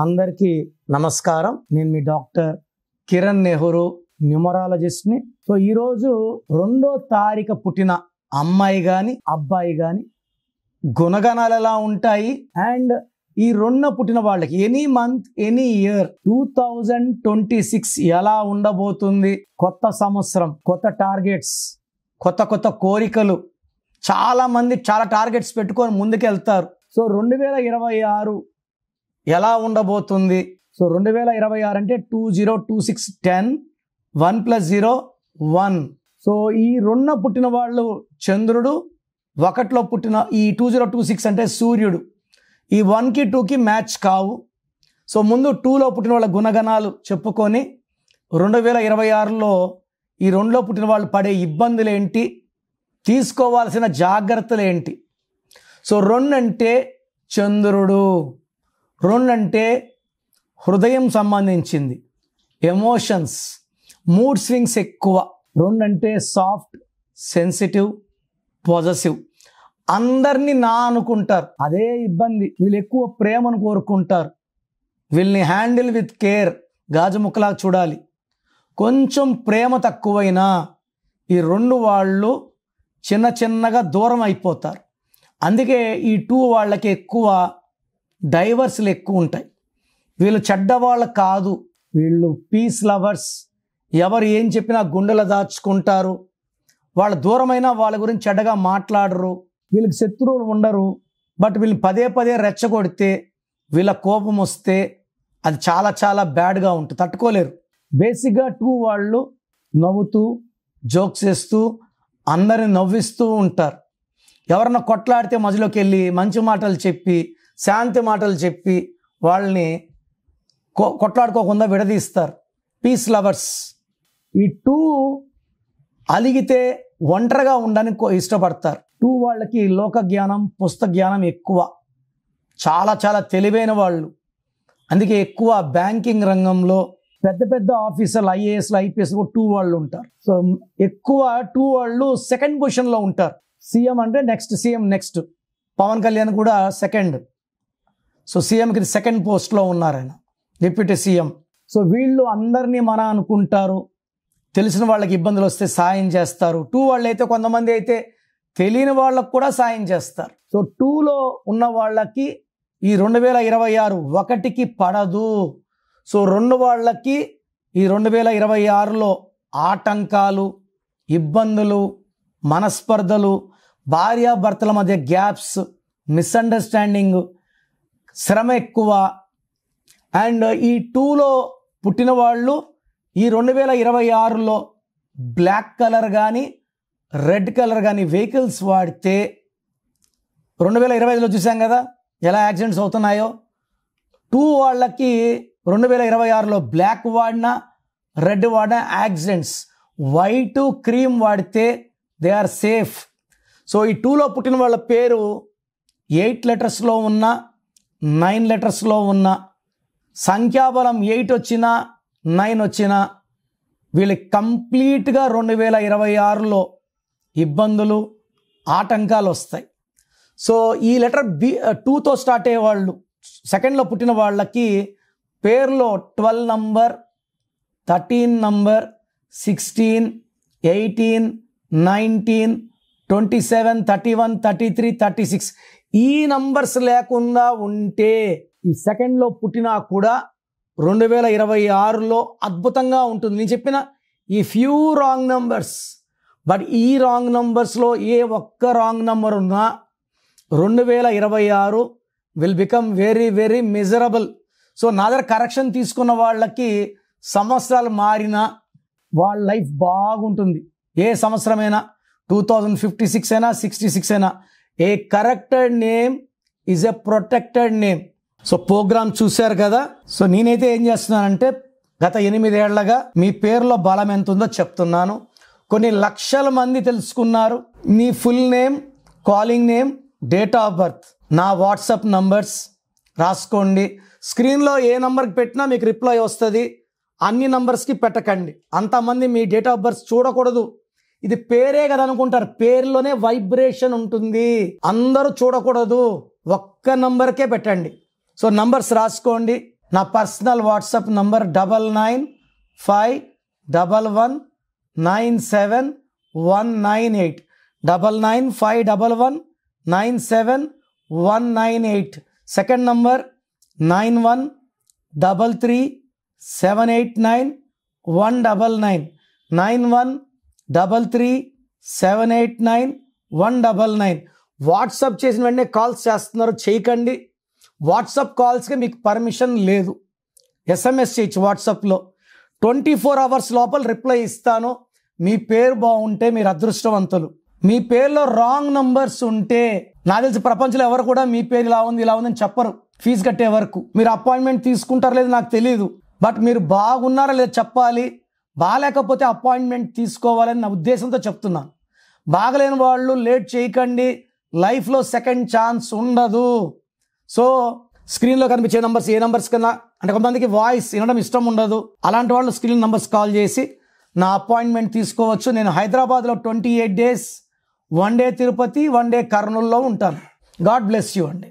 అందరికీ నమస్కారం. నేను మీ డాక్టర్ కిరణ్ నెహ్రూ, న్యూమరాలజిస్ట్ని. సో ఈరోజు 2వ తారీఖు పుట్టిన అమ్మాయి కానీ అబ్బాయి కానీ గుణగణాలు ఎలా ఉంటాయి, అండ్ ఈ 2వ పుట్టిన వాళ్ళకి ఎనీ మంత్ ఎనీ ఇయర్ 2026 ఎలా ఉండబోతుంది, కొత్త సంవత్సరం, కొత్త టార్గెట్స్, కొత్త కోరికలు. చాలా మంది చాలా టార్గెట్స్ పెట్టుకొని ముందుకెళ్తారు. సో 2026 ఎలా ఉండబోతుంది? సో 2026 అంటే 2026 10 1 + 0 1. సో ఈ 2వ పుట్టిన వాళ్ళు చంద్రుడు, 1లో పుట్టిన ఈ 2026 అంటే సూర్యుడు. ఈ 1కి 2కి మ్యాచ్ కావు. సో ముందు 2లో పుట్టిన వాళ్ళ గుణగణాలు చెప్పుకొని 2026లో ఈ 2లో పుట్టిన వాళ్ళు పడే ఇబ్బందులు ఏంటి, తీసుకోవాల్సిన జాగ్రత్తలు ఏంటి. సో 2 అంటే చంద్రుడు, 2 అంటే హృదయం సంబంధించింది, ఎమోషన్స్, మూడ్ స్వింగ్స్ ఎక్కువ. 2 అంటే సాఫ్ట్, సెన్సిటివ్, పాజిటివ్. అందరినీ నా అనుకుంటారు, అదే ఇబ్బంది. వీళ్ళు ఎక్కువ ప్రేమను కోరుకుంటారు. వీళ్ళని హ్యాండిల్ విత్ కేర్, గాజు ముక్కలాగా చూడాలి. కొంచెం ప్రేమ తక్కువైనా ఈ 2 వాళ్ళు చిన్నగా దూరం అయిపోతారు. అందుకే ఈ 2 వాళ్ళకి ఎక్కువ డైవర్స్లు ఎక్కువ ఉంటాయి. వీళ్ళు చెడ్డవాళ్ళు కాదు, వీళ్ళు పీస్ లవర్స్. ఎవరు ఏం చెప్పినా గుండెలో దాచుకుంటారు. వాళ్ళ దూరమైనా వాళ్ళ గురించి చెడ్డగా మాట్లాడరు. వీళ్ళకి శత్రువులు ఉండరు. బట్ వీళ్ళు పదే రెచ్చగొడితే, వీళ్ళ కోపం వస్తే అది చాలా బ్యాడ్గా ఉంటుంది, తట్టుకోలేరు. బేసిక్గా 2 వాళ్ళు నవ్వుతూ, జోక్స్ చేస్తూ, అందరిని నవ్విస్తూ ఉంటారు. ఎవరన్నా కొట్లాడితే మధ్యలోకి వెళ్ళి మంచి మాటలు చెప్పి, శాంతి మాటలు చెప్పి వాళ్ళని కొట్లాడుకోకుండా విడదీస్తారు. Piece lovers. ఈ 2 అలిగితే ఒంటరిగా ఉండడానికి ఇష్టపడతారు. 2 వాళ్ళకి లోక జ్ఞానం, పుస్తక జ్ఞానం ఎక్కువ. చాలా తెలివైన వాళ్ళు. అందుకే ఎక్కువ బ్యాంకింగ్ రంగంలో పెద్ద ఆఫీసర్లు, ఐఏఎస్లు, ఐపీఎస్ 2 వాళ్ళు ఉంటారు. సో ఎక్కువ 2 వాళ్ళు సెకండ్ పొజిషన్లో ఉంటారు. సీఎం అంటే సీఎం నెక్స్ట్. పవన్ కళ్యాణ్ కూడా సెకండ్. సో సీఎంకి సెకండ్ పోస్ట్లో ఉన్నారు ఆయన, డిప్యూటీ సీఎం. సో వీళ్ళు అందరినీ మన అనుకుంటారు. తెలిసిన వాళ్ళకి ఇబ్బందులు వస్తే సాయం చేస్తారు. 2 వాళ్ళు అయితే కొంతమంది అయితే తెలియని వాళ్ళకు కూడా సాయం చేస్తారు. సో 2లో ఉన్న వాళ్ళకి ఈ 2026 1కి పడదు. సో 2 వాళ్ళకి ఈ 2026లో ఆటంకాలు, ఇబ్బందులు, మనస్పర్ధలు, భార్యాభర్తల మధ్య గ్యాప్స్, మిస్అండర్స్టాండింగ్, శ్రమ ఎక్కువ. అండ్ ఈ 2లో పుట్టిన వాళ్ళు ఈ 2026లో బ్లాక్ కలర్ కానీ రెడ్ కలర్ కానీ వెహికల్స్ వాడితే, 2025లో చూసాం కదా ఎలా యాక్సిడెంట్స్ అవుతున్నాయో. 2 వాళ్ళకి 2026లో బ్లాక్ వాడినా, రెడ్ వాడినా యాక్సిడెంట్స్. వైట్, క్రీమ్ వాడితే దే ఆర్ సేఫ్. సో ఈ 2లో పుట్టిన వాళ్ళ పేరు 8 లెటర్స్లో ఉన్న, 9 లెటర్స్లో ఉన్న, సంఖ్యాబలం 8 వచ్చినా 9 వచ్చినా వీళ్ళకి కంప్లీట్గా 2026లో ఇబ్బందులు, ఆటంకాలు వస్తాయి. సో ఈ లెటర్ 2తో స్టార్ట్ అయ్యే వాళ్ళు, సెకండ్లో పుట్టిన వాళ్ళకి పేరులో 12 నంబర్, 13 నంబర్, 16, 18, 19, 27, 31, 33, 36 ఈ నంబర్స్ లేకుండా ఉంటే ఈ సెకండ్లో పుట్టినా కూడా 2026లో అద్భుతంగా ఉంటుంది. నేను చెప్పిన ఈ ఫ్యూ రాంగ్ నంబర్స్, బట్ ఈ రాంగ్ నంబర్స్లో ఏ ఒక్క రాంగ్ నంబర్ ఉన్నా 2026 will become very miserable. So నా దగ్గర కరెక్షన్ తీసుకున్న వాళ్ళకి సంవత్సరాలు మారినా వాళ్ళ లైఫ్ బాగుంటుంది. ఏ సంవత్సరమైనా 2056 అయినా 66 అయినా. A corrected name is a protected name. So program చూశారు కదా. సో నేనైతే ఏం చేస్తున్నానంటే గత 8 ఏళ్లగా మీ పేరులో బలం ఎంత ఉందో చెప్తున్నాను. కొన్ని లక్షల మంది తెలుసుకున్నారు. నీ full name, calling name, date of birth, నా వాట్సాప్ నంబర్స్ రాసుకోండి. స్క్రీన్లో ఏ నంబర్కి పెట్టినా మీకు రిప్లై వస్తుంది. అన్ని నంబర్స్కి పెట్టకండి. అంతమంది మీ డేట్ ఆఫ్ బర్త్ చూడకూడదు. ఇది పేరే కదా అనుకుంటారు, పేరులోనే వైబ్రేషన్ ఉంటుంది. అందరూ చూడకూడదు, ఒక్క నంబర్కే పెట్టండి. సో నంబర్స్ రాసుకోండి. నా personal WhatsApp number 9951197198 9951197198. Second number 9133789199 9133789199. WhatsApp చేసిన వెంటనే కాల్స్ చేస్తున్నారు, చేయకండి. వాట్సాప్ కాల్స్కి మీకు పర్మిషన్ లేదు. SMS చేయొచ్చు వాట్సాప్లో. 24 hours లోపల రిప్లై ఇస్తాను. మీ పేరు బాగుంటే మీరు అదృష్టవంతులు. మీ పేరులో రాంగ్ నంబర్స్ ఉంటే, నాకు తెలిసి ప్రపంచంలో ఎవరు కూడా మీ పేరు ఇలా ఉంది ఇలా ఉందని చెప్పరు ఫీజు కట్టే వరకు. మీరు అపాయింట్మెంట్ తీసుకుంటారో లేదో నాకు తెలియదు, బట్ మీరు బాగున్నారా లేదో చెప్పాలి. బాగాలేకపోతే అపాయింట్మెంట్ తీసుకోవాలని నా ఉద్దేశంతో చెప్తున్నాను. బాగలేని వాళ్ళు లేట్ చేయకండి, లైఫ్లో సెకండ్ ఛాన్స్ ఉండదు. సో స్క్రీన్లో కనిపించే నంబర్స్ ఏ నంబర్స్ కన్నా, అంటే కొంతమందికి వాయిస్ వినడం ఇష్టం ఉండదు, అలాంటి వాళ్ళు స్క్రీన్ నంబర్స్ కాల్ చేసి నా అపాయింట్మెంట్ తీసుకోవచ్చు. నేను హైదరాబాద్లో 28 days, 1 day తిరుపతి, 1 day కర్నూలులో ఉంటాను. గాడ్ బ్లెస్ యూ అండి.